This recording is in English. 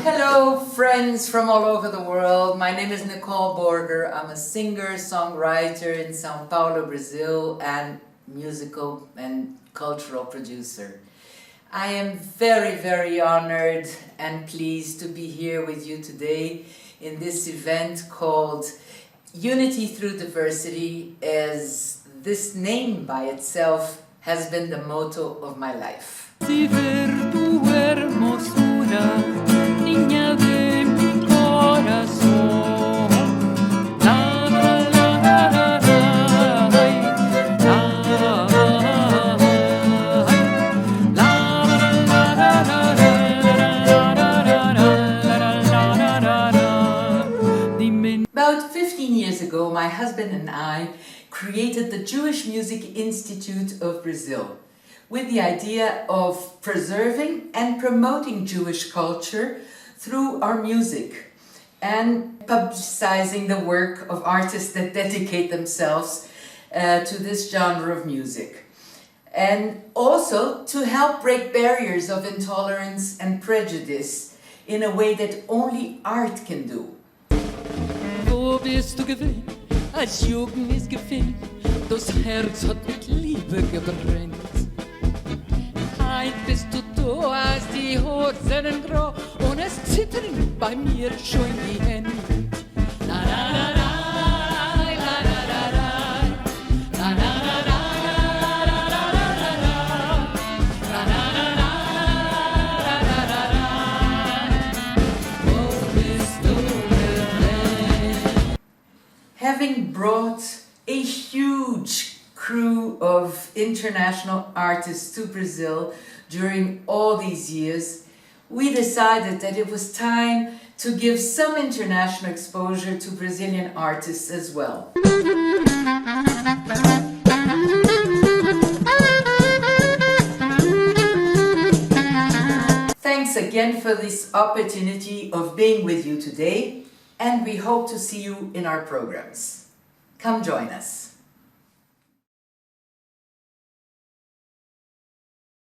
Hello friends from all over the world, my name is Nicole Borger. I'm a singer, songwriter in Sao Paulo, Brazil, and musical and cultural producer. I am very, very honored and pleased to be here with you today in this event called Unity Through Diversity, as this name by itself has been the motto of my life. Niña de mi corazón, la la la la la la. About 15 years ago, my husband and I created the Jewish Music Institute of Brazil, with the idea of preserving and promoting Jewish culture through our music and publicizing the work of artists that dedicate themselves to this genre of music. And also to help break barriers of intolerance and prejudice in a way that only art can do. Wo bist du gewesen, als Jugend ist gefehlt, das Herz hat mit Liebe gebrannt. Bist du da, als die Hosen grau und es zittern bei mir schon die Hände. La la la la, la la la la, la la la la, la la la la, la la la la, la. Wo bist du gewesen? Having brought a huge crew of international artists to Brazil during all these years, we decided that it was time to give some international exposure to Brazilian artists as well. Thanks again for this opportunity of being with you today, and we hope to see you in our programs. Come join us.